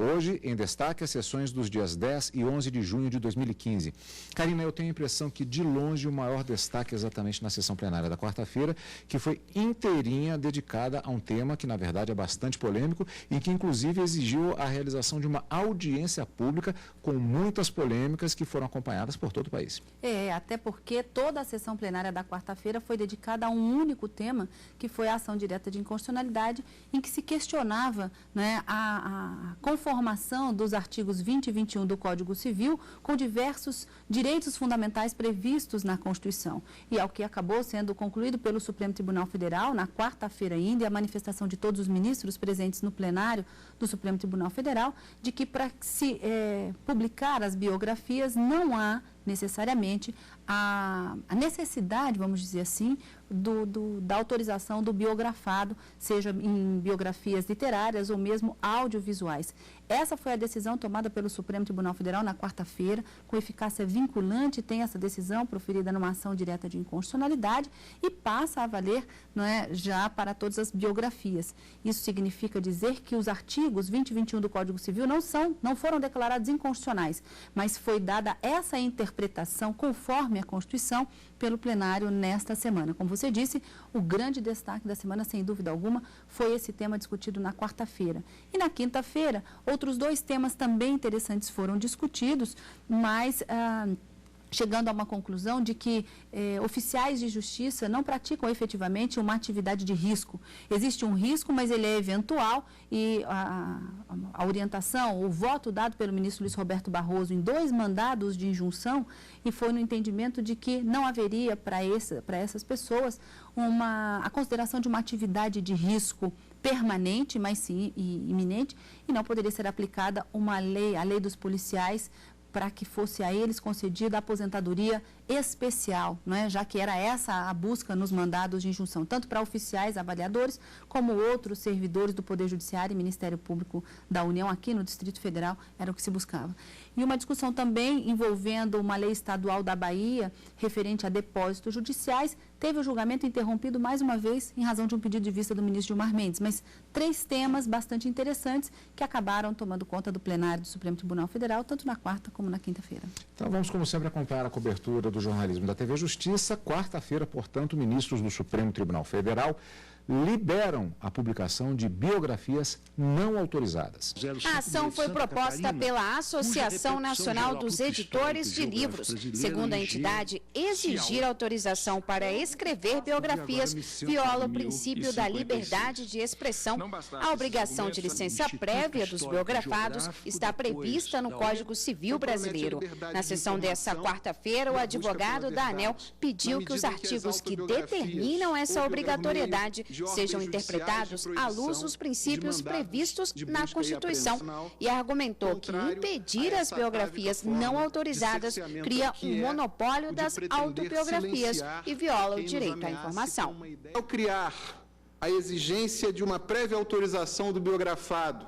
Hoje, em destaque, as sessões dos dias 10 e 11 de junho de 2015. Karina, eu tenho a impressão que, de longe, o maior destaque é exatamente na sessão plenária da quarta-feira, que foi inteirinha dedicada a um tema que, na verdade, é bastante polêmico e que, inclusive, exigiu a realização de uma audiência pública com muitas polêmicas que foram acompanhadas por todo o país. Até porque toda a sessão plenária da quarta-feira foi dedicada a um único tema, que foi a ação direta de inconstitucionalidade, em que se questionava, né, a conformação dos artigos 20 e 21 do Código Civil com diversos direitos fundamentais previstos na Constituição. E ao que acabou sendo concluído pelo Supremo Tribunal Federal, na quarta-feira ainda, e a manifestação de todos os ministros presentes no plenário do Supremo Tribunal Federal, de que para se publicar as biografias não há necessariamente a necessidade, vamos dizer assim, da autorização do biografado, seja em biografias literárias ou mesmo audiovisuais. Essa foi a decisão tomada pelo Supremo Tribunal Federal na quarta-feira, com eficácia vinculante, tem essa decisão proferida numa ação direta de inconstitucionalidade e passa a valer, não é, já para todas as biografias. Isso significa dizer que os artigos 20 e 21 do Código Civil não foram declarados inconstitucionais, mas foi dada essa interpretação conforme a Constituição pelo plenário nesta semana. Como você disse, o grande destaque da semana, sem dúvida alguma, foi esse tema discutido na quarta-feira. E na quinta-feira, outros dois temas também interessantes foram discutidos, mas chegando a uma conclusão de que oficiais de justiça não praticam efetivamente uma atividade de risco. Existe um risco, mas ele é eventual e a orientação, o voto dado pelo ministro Luiz Roberto Barroso em 2 mandados de injunção e foi no entendimento de que não haveria para essas pessoas a consideração de uma atividade de risco permanente, mas sim iminente, e não poderia ser aplicada a lei dos policiais para que fosse a eles concedida a aposentadoria especial, não é? Já que era essa a busca nos mandados de injunção, tanto para oficiais avaliadores, como outros servidores do Poder Judiciário e Ministério Público da União, aqui no Distrito Federal, era o que se buscava. E uma discussão também envolvendo uma lei estadual da Bahia, referente a depósitos judiciais, teve o julgamento interrompido mais uma vez em razão de um pedido de vista do ministro Gilmar Mendes, mas 3 temas bastante interessantes que acabaram tomando conta do plenário do Supremo Tribunal Federal, tanto na quarta como na quinta-feira. Então vamos, como sempre, acompanhar a cobertura do jornalismo da TV Justiça. Quarta-feira, portanto, ministros do Supremo Tribunal Federal liberam a publicação de biografias não autorizadas. A ação foi proposta pela Associação Nacional dos Editores de Livros. Segundo a entidade, exigir autorização para escrever biografias viola o princípio da liberdade de expressão. A obrigação de licença prévia dos biografados está prevista no Código Civil brasileiro. Na sessão desta quarta-feira, o advogado da ANEEL pediu que os artigos que determinam essa obrigatoriedade sejam interpretados à luz dos princípios previstos na Constituição e argumentou que impedir as biografias não autorizadas cria um monopólio das autobiografias e viola o direito à informação. Ao criar a exigência de uma prévia autorização do biografado,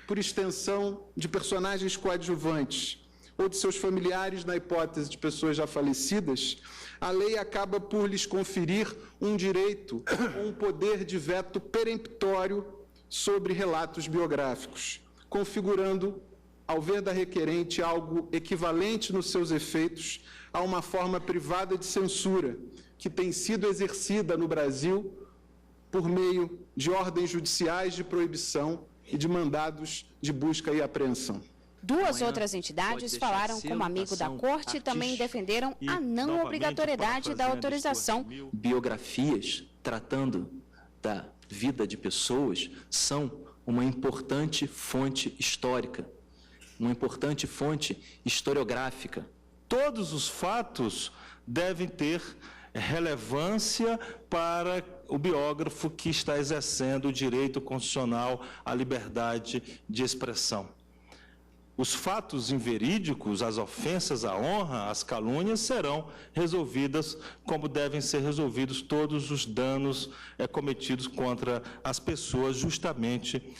por extensão de personagens coadjuvantes ou de seus familiares na hipótese de pessoas já falecidas, a lei acaba por lhes conferir um direito, um poder de veto peremptório sobre relatos biográficos, configurando, ao ver da requerente, algo equivalente nos seus efeitos a uma forma privada de censura que tem sido exercida no Brasil por meio de ordens judiciais de proibição e de mandados de busca e apreensão. 2 outras entidades falaram como amigo da Corte e também defenderam a não obrigatoriedade da autorização. Biografias tratando da vida de pessoas são uma importante fonte histórica, uma importante fonte historiográfica. Todos os fatos devem ter relevância para o biógrafo que está exercendo o direito constitucional à liberdade de expressão. Os fatos inverídicos, as ofensas à honra, as calúnias serão resolvidas como devem ser resolvidos todos os danos cometidos contra as pessoas, justamente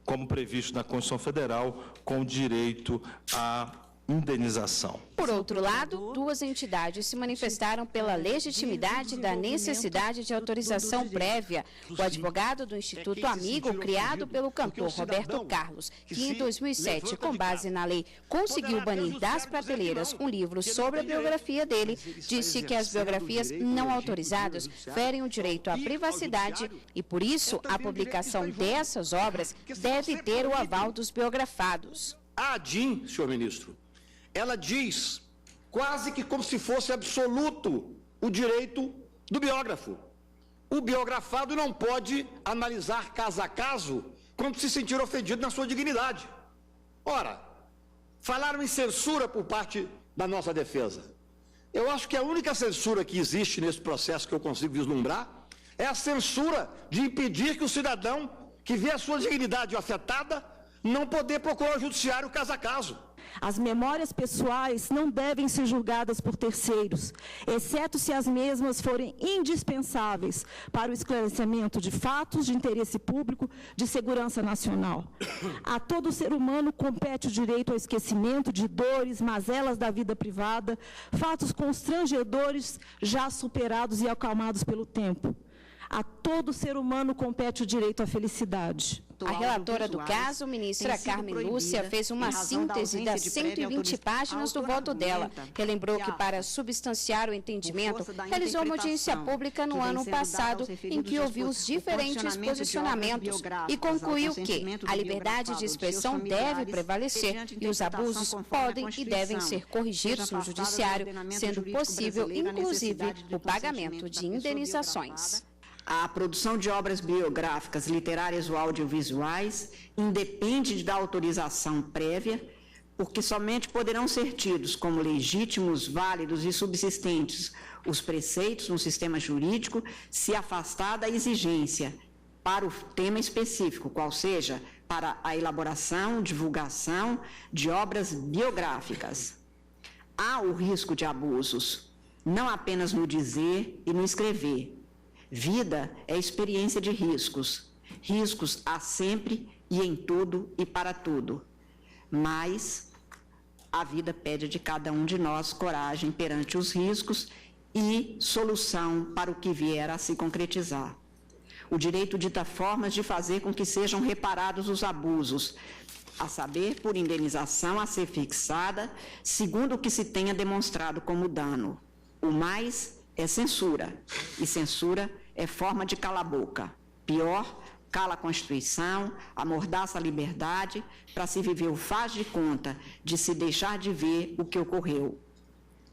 como previsto na Constituição Federal, com direito à indenização. Por outro lado, duas entidades se manifestaram pela legitimidade da necessidade de autorização prévia. O advogado do Instituto Amigo, criado pelo cantor Roberto Carlos, que em 2007, com base na lei, conseguiu banir das prateleiras um livro sobre a biografia dele, disse que as biografias não autorizadas ferem o direito à privacidade e, por isso, a publicação dessas obras deve ter o aval dos biografados. A ADIM, senhor ministro, ela diz quase que como se fosse absoluto o direito do biógrafo. O biografado não pode analisar caso a caso quando se sentir ofendido na sua dignidade. Ora, falaram em censura por parte da nossa defesa. Eu acho que a única censura que existe nesse processo que eu consigo vislumbrar é a censura de impedir que o cidadão que vê a sua dignidade afetada não poder procurar o judiciário caso a caso. As memórias pessoais não devem ser julgadas por terceiros, exceto se as mesmas forem indispensáveis para o esclarecimento de fatos de interesse público de segurança nacional. A todo ser humano compete o direito ao esquecimento de dores, mazelas da vida privada, fatos constrangedores já superados e acalmados pelo tempo. A todo ser humano compete o direito à felicidade. A relatora do caso, ministra Carmen Lúcia, fez uma síntese das 120 páginas do voto dela. Relembrou que, para substanciar o entendimento, realizou uma audiência pública no ano passado, em que ouviu os diferentes posicionamentos e concluiu que a liberdade de expressão deve prevalecer e os abusos podem e devem ser corrigidos no judiciário, sendo possível, inclusive, o pagamento de indenizações. A produção de obras biográficas, literárias ou audiovisuais independe da autorização prévia, porque somente poderão ser tidos como legítimos, válidos e subsistentes os preceitos no sistema jurídico se afastar da exigência para o tema específico, qual seja para a elaboração, divulgação de obras biográficas. Há o risco de abusos, não apenas no dizer e no escrever. Vida é experiência de riscos. Riscos há sempre e em tudo e para tudo. Mas a vida pede de cada um de nós coragem perante os riscos e solução para o que vier a se concretizar. O direito dita formas de fazer com que sejam reparados os abusos, a saber, por indenização a ser fixada, segundo o que se tenha demonstrado como dano. O mais é censura, e censura é forma de cala-boca. Pior, cala a Constituição, amordaça a liberdade, para se viver o faz de conta de se deixar de ver o que ocorreu.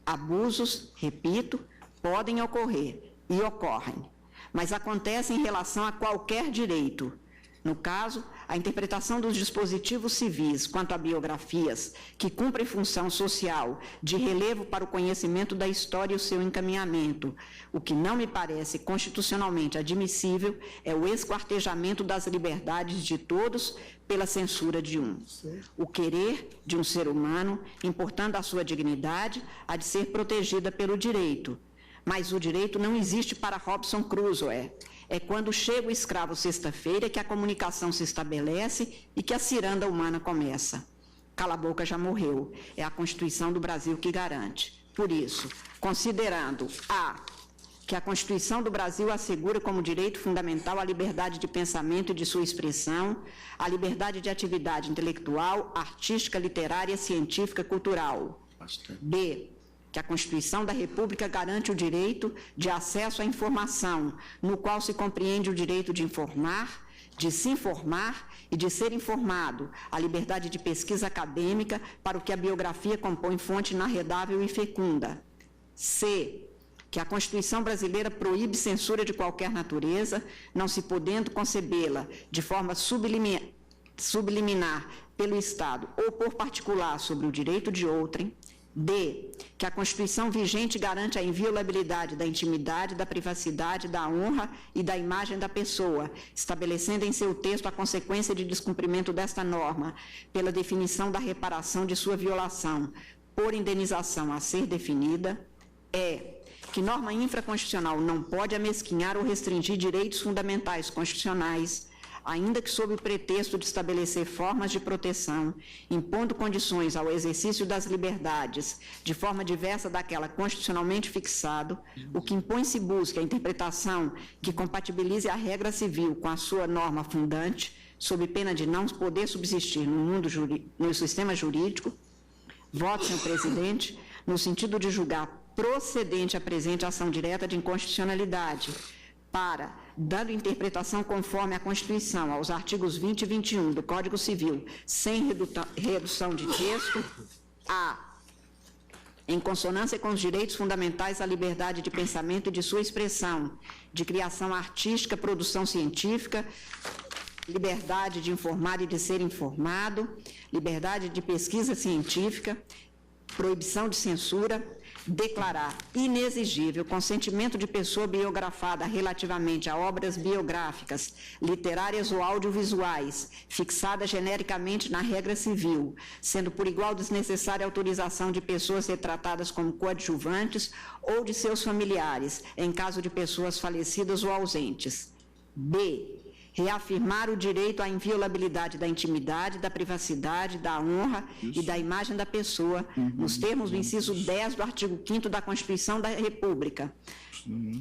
Abusos, repito, podem ocorrer e ocorrem, mas acontecem em relação a qualquer direito. No caso, a interpretação dos dispositivos civis quanto a biografias que cumprem função social de relevo para o conhecimento da história e o seu encaminhamento. O que não me parece constitucionalmente admissível é o esquartejamento das liberdades de todos pela censura de um. O querer de um ser humano, importando a sua dignidade, há de ser protegida pelo direito. Mas o direito não existe para Robinson Crusoe. É quando chega o escravo sexta-feira que a comunicação se estabelece e que a ciranda humana começa. Cala a boca já morreu. É a Constituição do Brasil que garante. Por isso, considerando que a Constituição do Brasil assegura como direito fundamental a liberdade de pensamento e de sua expressão, a liberdade de atividade intelectual, artística, literária, científica, cultural. B, que a Constituição da República garante o direito de acesso à informação, no qual se compreende o direito de informar, de se informar e de ser informado, a liberdade de pesquisa acadêmica para o que a biografia compõe fonte inarredável e fecunda. C, que a Constituição brasileira proíbe censura de qualquer natureza, não se podendo concebê-la de forma subliminar pelo Estado ou por particular sobre o direito de outrem. D, que a Constituição vigente garante a inviolabilidade da intimidade, da privacidade, da honra e da imagem da pessoa, estabelecendo em seu texto a consequência de descumprimento desta norma, pela definição da reparação de sua violação, por indenização a ser definida. E, que norma infraconstitucional não pode amesquinhar ou restringir direitos fundamentais constitucionais, ainda que sob o pretexto de estabelecer formas de proteção, impondo condições ao exercício das liberdades de forma diversa daquela constitucionalmente fixado, o que impõe se busca a interpretação que compatibilize a regra civil com a sua norma fundante, sob pena de não poder subsistir no sistema jurídico. Voto, senhor presidente, no sentido de julgar procedente a presente ação direta de inconstitucionalidade, para, dando interpretação conforme a Constituição aos artigos 20 e 21 do Código Civil, sem redução de texto, em consonância com os direitos fundamentais à liberdade de pensamento e de sua expressão, de criação artística, produção científica, liberdade de informar e de ser informado, liberdade de pesquisa científica, proibição de censura, declarar inexigível consentimento de pessoa biografada relativamente a obras biográficas, literárias ou audiovisuais, fixada genericamente na regra civil, sendo por igual desnecessária a autorização de pessoas retratadas como coadjuvantes ou de seus familiares, em caso de pessoas falecidas ou ausentes. B. Reafirmar o direito à inviolabilidade da intimidade, da privacidade, da honra e da imagem da pessoa, nos termos do inciso 10 do artigo 5º da Constituição da República,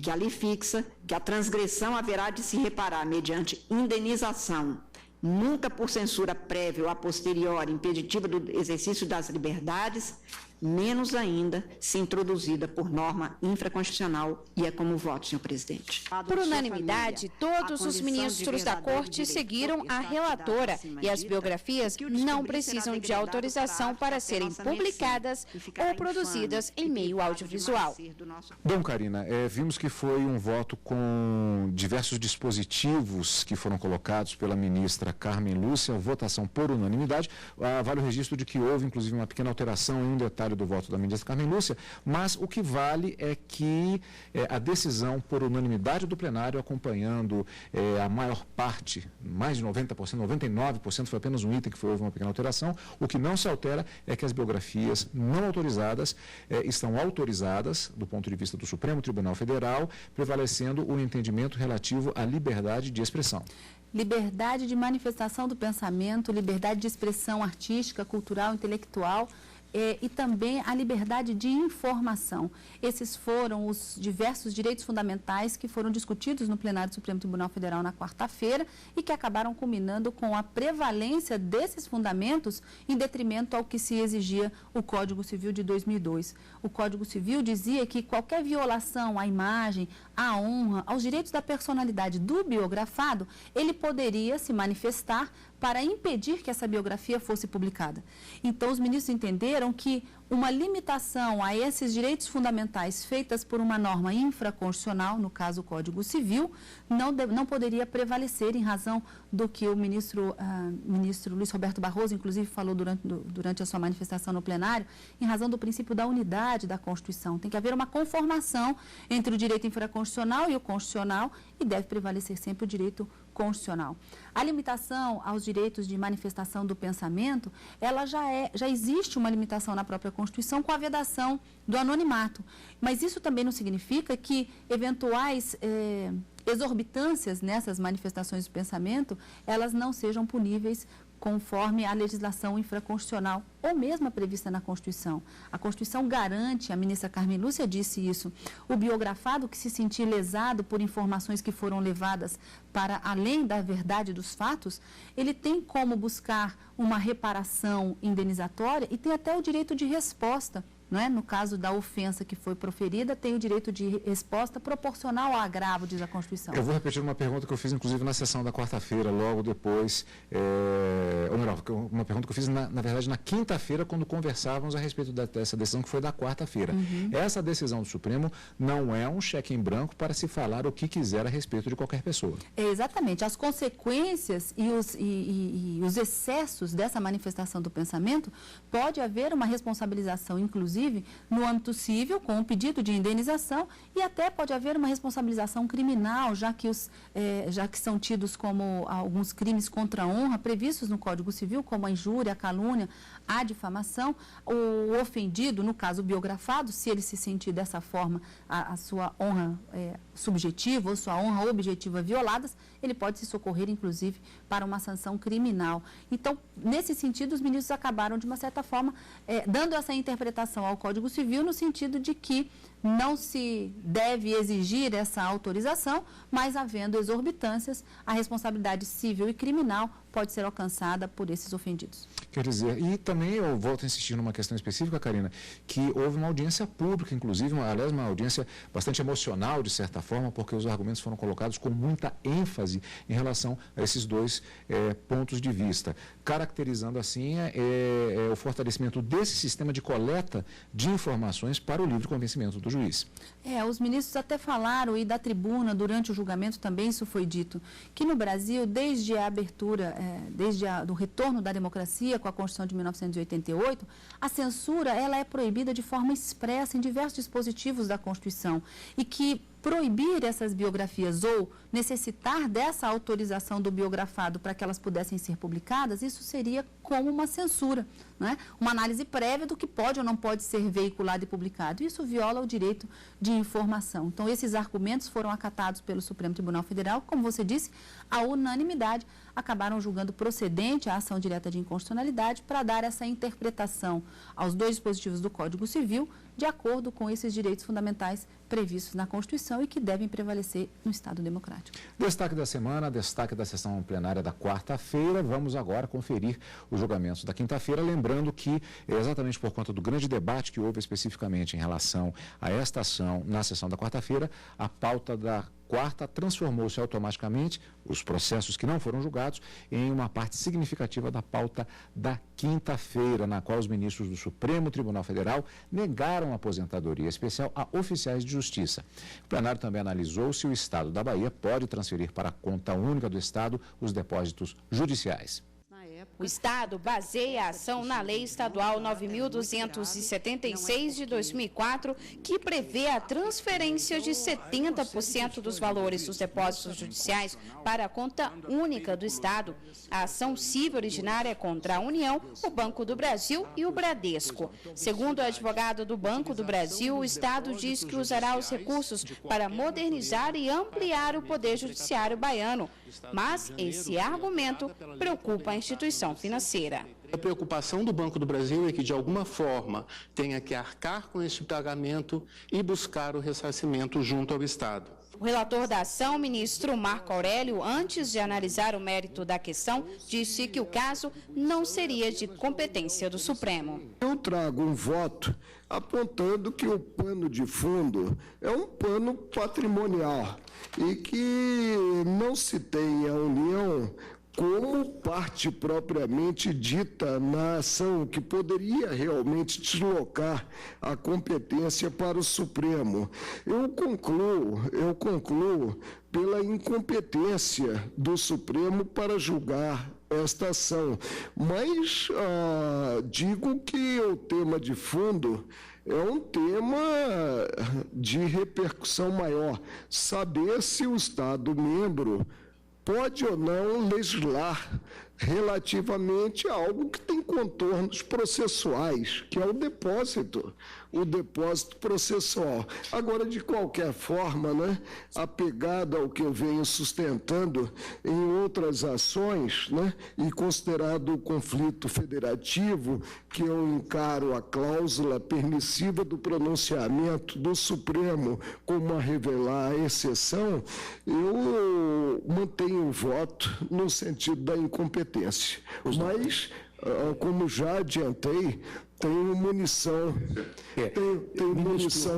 que ali fixa que a transgressão haverá de se reparar mediante indenização, nunca por censura prévia ou a posteriori impeditiva do exercício das liberdades, menos ainda se introduzida por norma infraconstitucional, e é como voto, senhor presidente. Por unanimidade, todos os ministros da Corte seguiram a relatora e as biografias não precisam de autorização para serem publicadas ou produzidas em meio audiovisual. Bom, Karina, vimos que foi um voto com diversos dispositivos que foram colocados pela ministra Carmen Lúcia, votação por unanimidade. Vale o registro de que houve, inclusive, uma pequena alteração em um detalhe do voto da ministra Carmen Lúcia, mas o que vale é que a decisão por unanimidade do plenário, acompanhando a maior parte, mais de 90%, 99%, foi apenas um item que houve uma pequena alteração. O que não se altera é que as biografias não autorizadas estão autorizadas do ponto de vista do Supremo Tribunal Federal, prevalecendo o entendimento relativo à liberdade de expressão. Liberdade de manifestação do pensamento, liberdade de expressão artística, cultural, intelectual, e também a liberdade de informação. Esses foram os diversos direitos fundamentais que foram discutidos no plenário do Supremo Tribunal Federal na quarta-feira e que acabaram culminando com a prevalência desses fundamentos em detrimento ao que se exigia o Código Civil de 2002. O Código Civil dizia que qualquer violação à imagem, à honra, aos direitos da personalidade do biografado, ele poderia se manifestar para impedir que essa biografia fosse publicada. Então, os ministros entenderam que uma limitação a esses direitos fundamentais feitas por uma norma infraconstitucional, no caso o Código Civil, não poderia prevalecer em razão do que o ministro Luiz Roberto Barroso, inclusive, falou durante a sua manifestação no plenário, em razão do princípio da unidade da Constituição. Tem que haver uma conformação entre o direito infraconstitucional e o constitucional e deve prevalecer sempre o direito constitucional. A limitação aos direitos de manifestação do pensamento, ela já existe uma limitação na própria Constituição com a vedação do anonimato. Mas isso também não significa que eventuais exorbitâncias nessas manifestações do pensamento, elas não sejam puníveis conforme a legislação infraconstitucional ou mesmo a prevista na Constituição. A Constituição garante, a ministra Carmen Lúcia disse isso, o biografado que se sentir lesado por informações que foram levadas para além da verdade dos fatos, ele tem como buscar uma reparação indenizatória e tem até o direito de resposta. Não é? No caso da ofensa que foi proferida, tem o direito de resposta proporcional ao agravo, diz a Constituição. Eu vou repetir uma pergunta que eu fiz, inclusive, na sessão da quarta-feira, logo depois, ou melhor, uma pergunta que eu fiz, na verdade, na quinta-feira, quando conversávamos a respeito dessa decisão que foi da quarta-feira. Essa decisão do Supremo não é um cheque em branco para se falar o que quiser a respeito de qualquer pessoa. Exatamente. As consequências e os excessos dessa manifestação do pensamento, pode haver uma responsabilização, inclusive, inclusive, no âmbito civil, com um pedido de indenização, e até pode haver uma responsabilização criminal, já que são tidos como alguns crimes contra a honra previstos no Código Civil, como a injúria, a calúnia, a difamação. O ofendido, no caso biografado, se ele se sentir dessa forma, a sua honra subjetiva ou sua honra objetiva violadas, ele pode se socorrer, inclusive, para uma sanção criminal. Então, nesse sentido, os ministros acabaram, de uma certa forma, dando essa interpretação ao Código Civil, no sentido de que não se deve exigir essa autorização, mas havendo exorbitâncias, a responsabilidade civil e criminal pode ser alcançada por esses ofendidos. Quer dizer, e também eu volto a insistir numa questão específica, Karina, que houve uma audiência pública, inclusive, uma audiência bastante emocional, de certa forma, porque os argumentos foram colocados com muita ênfase em relação a esses dois pontos de vista, caracterizando assim o fortalecimento desse sistema de coleta de informações para o livre convencimento do juiz. Os ministros até falaram, e da tribuna, durante o julgamento também isso foi dito, que no Brasil, desde a abertura, do retorno da democracia com a Constituição de 1988, a censura ela é proibida de forma expressa em diversos dispositivos da Constituição, e que proibir essas biografias ou necessitar dessa autorização do biografado para que elas pudessem ser publicadas, isso seria como uma censura, né? Uma análise prévia do que pode ou não pode ser veiculado e publicado. Isso viola o direito de informação. Então, esses argumentos foram acatados pelo Supremo Tribunal Federal, como você disse, à unanimidade, acabaram julgando procedente a ação direta de inconstitucionalidade para dar essa interpretação aos dois dispositivos do Código Civil, de acordo com esses direitos fundamentais previstos na Constituição e que devem prevalecer no Estado democrático. Destaque da semana, destaque da sessão plenária da quarta-feira. Vamos agora conferir os julgamentos da quinta-feira, lembrando que, exatamente por conta do grande debate que houve especificamente em relação a esta ação na sessão da quarta-feira, a pauta da quarta transformou-se automaticamente, os processos que não foram julgados, em uma parte significativa da pauta da quinta-feira, na qual os ministros do Supremo Tribunal Federal negaram a aposentadoria especial a oficiais de justiça. O plenário também analisou se o Estado da Bahia pode transferir para a conta única do Estado os depósitos judiciais. O Estado baseia a ação na Lei Estadual 9.276 de 2004, que prevê a transferência de 70% dos valores dos depósitos judiciais para a conta única do Estado. A ação civil originária é contra a União, o Banco do Brasil e o Bradesco. Segundo o advogado do Banco do Brasil, o Estado diz que usará os recursos para modernizar e ampliar o poder judiciário baiano. Mas esse argumento preocupa a instituição financeira. A preocupação do Banco do Brasil é que, de alguma forma, tenha que arcar com esse pagamento e buscar o ressarcimento junto ao Estado. O relator da ação, ministro Marco Aurélio, antes de analisar o mérito da questão, disse que o caso não seria de competência do Supremo. Eu trago um voto apontando que o pano de fundo é um pano patrimonial e que não se tem a União como parte propriamente dita na ação, que poderia realmente deslocar a competência para o Supremo. Eu concluo pela incompetência do Supremo para julgar esta ação, mas digo que o tema de fundo é um tema de repercussão maior, saber se o Estado-membro pode ou não legislar relativamente a algo que tem contornos processuais, que é o depósito processual. Agora, de qualquer forma, né, apegado ao que eu venho sustentando em outras ações, né, e considerado o conflito federativo, que eu encaro a cláusula permissiva do pronunciamento do Supremo como a revelar a exceção, eu mantenho o voto no sentido da incompetência. Mas, como já adiantei, tenho munição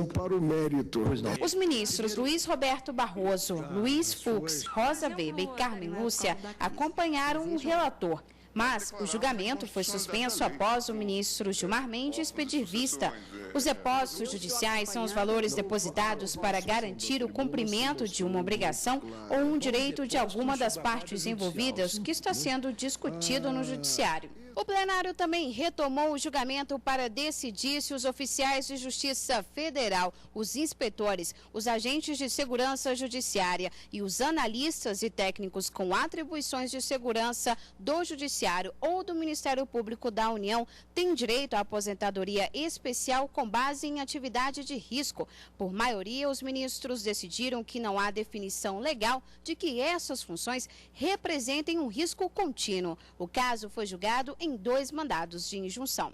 para o mérito. Os ministros Luiz Roberto Barroso, Luiz Fux, Rosa Weber e Carmen Lúcia acompanharam o relator. Mas o julgamento foi suspenso após o ministro Gilmar Mendes pedir vista. Os depósitos judiciais são os valores depositados para garantir o cumprimento de uma obrigação ou um direito de alguma das partes envolvidas que está sendo discutido no judiciário. O plenário também retomou o julgamento para decidir se os oficiais de Justiça Federal, os inspetores, os agentes de segurança judiciária e os analistas e técnicos com atribuições de segurança do Judiciário ou do Ministério Público da União têm direito à aposentadoria especial com base em atividade de risco. Por maioria, os ministros decidiram que não há definição legal de que essas funções representem um risco contínuo. O caso foi julgado em 2 mandados de injunção.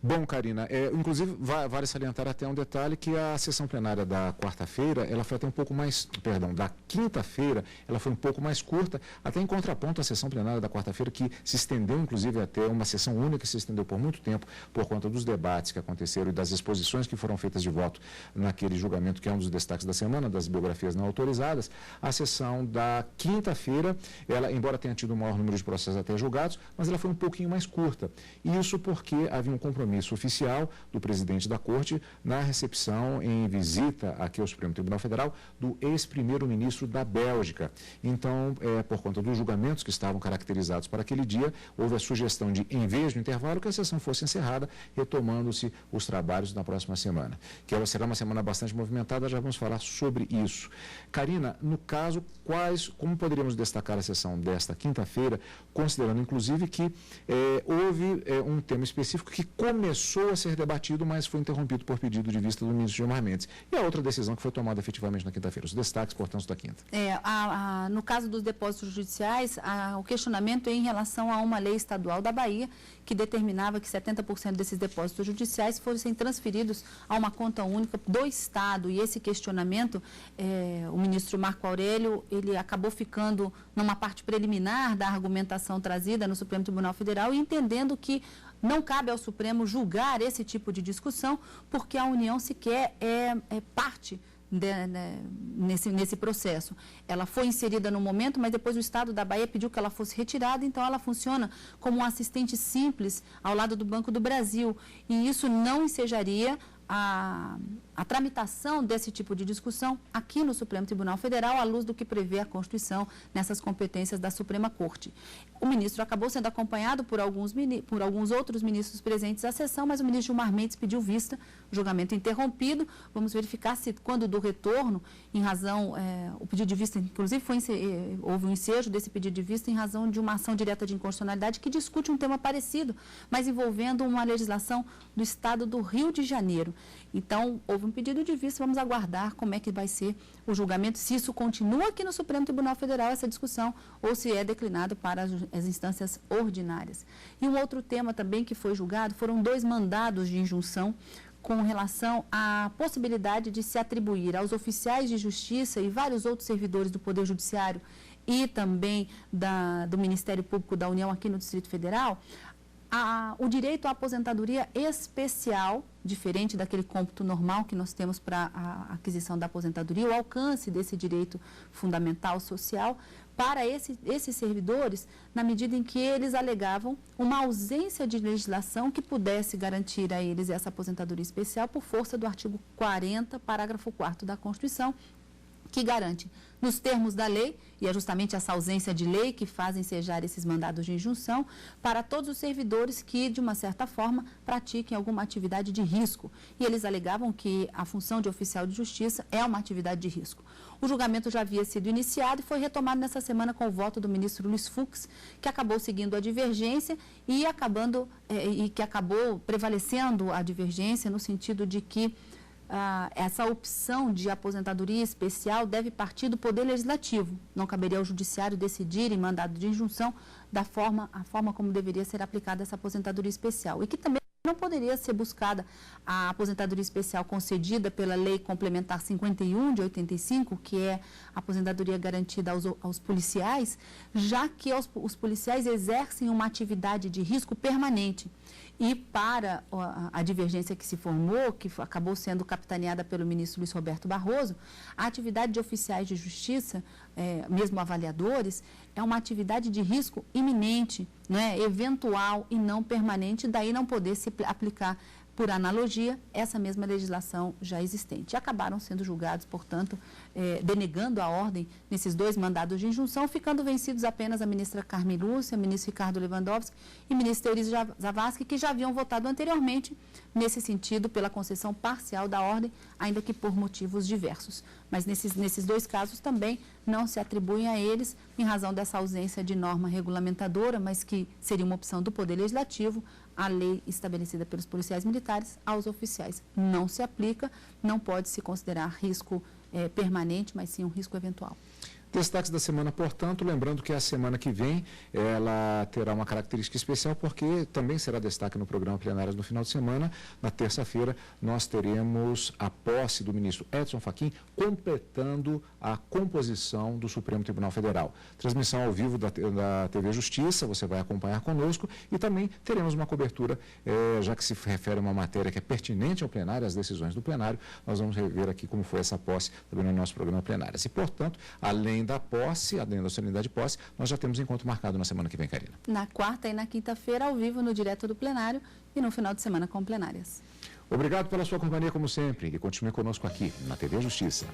Bom, Karina, inclusive vale salientar até um detalhe que a sessão plenária da quarta-feira, ela foi até um pouco mais, da quinta-feira, ela foi um pouco mais curta, até em contraponto à sessão plenária da quarta-feira, que se estendeu, inclusive, até uma sessão única, que se estendeu por muito tempo, por conta dos debates que aconteceram e das exposições que foram feitas de voto naquele julgamento, que é um dos destaques da semana, das biografias não autorizadas. A sessão da quinta-feira, ela, embora tenha tido um maior número de processos até julgados, mas ela foi um pouquinho mais curta. Isso porque havia um compromisso oficial do presidente da Corte na recepção em visita aqui ao Supremo Tribunal Federal do ex-primeiro-ministro da Bélgica. Então, por conta dos julgamentos que estavam caracterizados para aquele dia, houve a sugestão de, em vez do intervalo, que a sessão fosse encerrada, retomando-se os trabalhos na próxima semana. Que será uma semana bastante movimentada, já vamos falar sobre isso. Karina, no caso, como poderíamos destacar a sessão desta quinta-feira, considerando, inclusive, que houve um tema específico que começou a ser debatido, mas foi interrompido por pedido de vista do ministro Gilmar Mendes. E a outra decisão que foi tomada efetivamente na quinta-feira. Os destaques, portanto, da quinta. No caso dos depósitos judiciais, o questionamento é em relação a uma lei estadual da Bahia que determinava que 70% desses depósitos judiciais fossem transferidos a uma conta única do Estado. E esse questionamento, o ministro Marco Aurélio, ele acabou ficando numa parte preliminar da argumentação trazida no Supremo Tribunal Federal e entendendo que não cabe ao Supremo julgar esse tipo de discussão, porque a União sequer é parte nesse processo. Ela foi inserida no momento, mas depois o Estado da Bahia pediu que ela fosse retirada, então ela funciona como um assistente simples ao lado do Banco do Brasil. E isso não ensejaria a tramitação desse tipo de discussão aqui no Supremo Tribunal Federal, à luz do que prevê a Constituição nessas competências da Suprema Corte. O ministro acabou sendo acompanhado por alguns outros ministros presentes à sessão, mas o ministro Gilmar Mendes pediu vista, o julgamento interrompido. Vamos verificar se, quando do retorno, em razão, o pedido de vista, inclusive, houve um ensejo desse pedido de vista em razão de uma ação direta de inconstitucionalidade que discute um tema parecido, mas envolvendo uma legislação do Estado do Rio de Janeiro. Então, houve um pedido de vista, vamos aguardar como é que vai ser o julgamento, se isso continua aqui no Supremo Tribunal Federal, essa discussão, ou se é declinado para as instâncias ordinárias. E um outro tema também que foi julgado foram 2 mandados de injunção com relação à possibilidade de se atribuir aos oficiais de justiça e vários outros servidores do Poder Judiciário e também do Ministério Público da União aqui no Distrito Federal, o direito à aposentadoria especial, diferente daquele cômputo normal que nós temos para a aquisição da aposentadoria, o alcance desse direito fundamental social para esses servidores, na medida em que eles alegavam uma ausência de legislação que pudesse garantir a eles essa aposentadoria especial por força do artigo 40, parágrafo 4º da Constituição, que garante, nos termos da lei, e é justamente essa ausência de lei que faz ensejar esses mandados de injunção, para todos os servidores que, de uma certa forma, pratiquem alguma atividade de risco. E eles alegavam que a função de oficial de justiça é uma atividade de risco. O julgamento já havia sido iniciado e foi retomado nessa semana com o voto do ministro Luiz Fux, que acabou seguindo a divergência e que acabou prevalecendo a divergência no sentido de que essa opção de aposentadoria especial deve partir do Poder Legislativo. Não caberia ao Judiciário decidir em mandado de injunção a forma como deveria ser aplicada essa aposentadoria especial. E que também não poderia ser buscada a aposentadoria especial concedida pela Lei Complementar 51 de 85, que é a aposentadoria garantida aos policiais, já que os policiais exercem uma atividade de risco permanente. E para a divergência que se formou, que acabou sendo capitaneada pelo ministro Luiz Roberto Barroso, a atividade de oficiais de justiça, mesmo avaliadores, é uma atividade de risco iminente, eventual e não permanente, daí não poder se aplicar por analogia, essa mesma legislação já existente. E acabaram sendo julgados, portanto, denegando a ordem nesses 2 mandados de injunção, ficando vencidos apenas a ministra Carmen Lúcia, o ministro Ricardo Lewandowski e o ministro Eurizo Zavascki, que já haviam votado anteriormente nesse sentido pela concessão parcial da ordem, ainda que por motivos diversos. Mas nesses 2 casos também não se atribuem a eles, em razão dessa ausência de norma regulamentadora, mas que seria uma opção do Poder Legislativo, a lei estabelecida pelos policiais militares aos oficiais. Não se aplica, não pode se considerar risco permanente, mas sim um risco eventual. Destaques da semana, portanto, lembrando que a semana que vem ela terá uma característica especial, porque também será destaque no programa Plenárias no final de semana. Na terça-feira, nós teremos a posse do ministro Edson Fachin completando a composição do Supremo Tribunal Federal. Transmissão ao vivo da TV Justiça, você vai acompanhar conosco, e também teremos uma cobertura, já que se refere a uma matéria que é pertinente ao plenário, às decisões do plenário, nós vamos rever aqui como foi essa posse também no nosso programa Plenárias. E, portanto, além da posse, além da solenidade de posse, nós já temos encontro marcado na semana que vem, Karina. Na quarta e na quinta-feira, ao vivo, no Direto do Plenário, e no final de semana com plenárias. Obrigado pela sua companhia, como sempre, e continue conosco aqui, na TV Justiça.